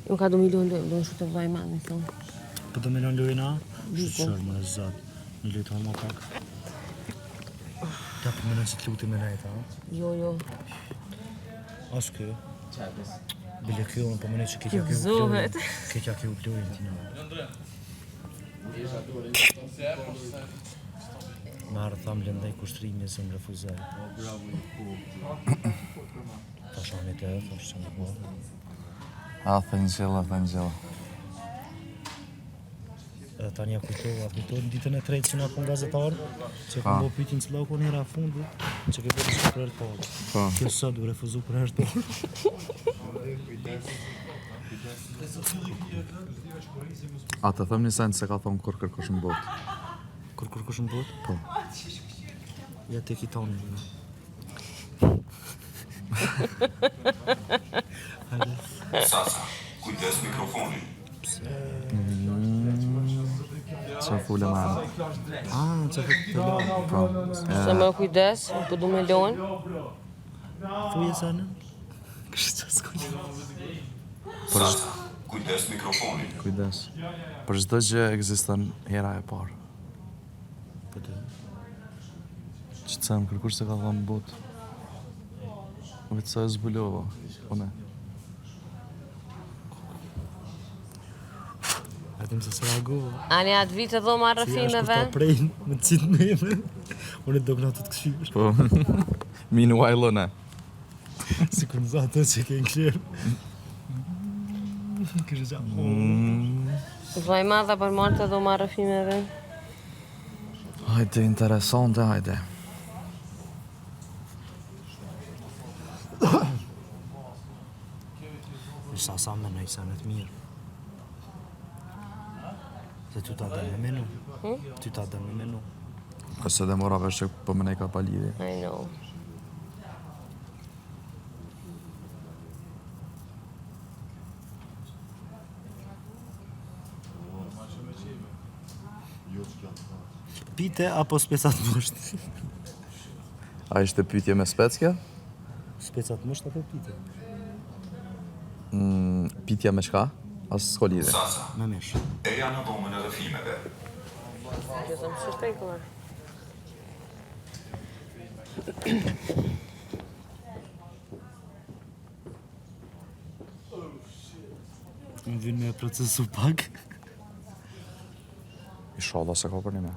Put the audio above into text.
Unë ka do mi lojnë lojnë, do në shumë të vaj ma, mi thonë. Po do me lojnë lojnë a? Diko. Shërë më zot. Një lojtë ma pak. Ta për më në që të luti me nejtë, a? Jo. As kë? Bile kjo, unë për më në që kekja kjo Gëzohet. Kekja kjo plojnë tina. Marë thamë lëndaj kushtrimi se më refuzaj. Ta shanit e, ta shanit po. Thëngjela. Tani ja kujtova në ditën e tretë që nga kon gazetarë, që kom bo pytin cëla kon hera fundit, që ke bërë shumë për herë të parë. Kjo sot du refuzu për herë të parë. A të thëmë një sen se ka thonë kur kërkosh në botë? Kur kërkosh në botë? Po. Ja te kitoni. Sasa, kujdes mikrofonin. Që fulle me anë. Që këtë të lojnë. Po. Se më kujdes, po du me lojnë. Thuje sa në? Kështë që s'kujtë. Sasa, kujdes mikrofonin. Kujdes. Për çdo gjë ekziston hera e parë. Po të. Që të them kërkush se ka thonë botë. Vetë sa e zbulova, po ne. Atim se së reagova. Ani atë vitë do marrë Si ashtë filmeve? kur ta prejnë, me të citë me eme. Unë e do këna të të këshysh. Po. Meanwhile, ne. Si kur nëza ato që ke në këshirë. Kështë qa. Vaj madha për martë do marrë filmeve? Hajde, interesante, hajde. Sa me nëjë sanet mirë. Se ty ta dëmë me menu. Ty ta dëmë me menu. Ose dhe mora vesh që po më nej ka pa lidhje. I know. Pite apo specat musht? A ishte pyetje me speckja? Specat musht apo pite? Pitja me shka? As s'ko lidhje. Sasa, Me mesh. eja në dhomën e filmeve. Kjo të më shërtejkuar. Më vinë me procesu pak. Inshallah se ka për një me.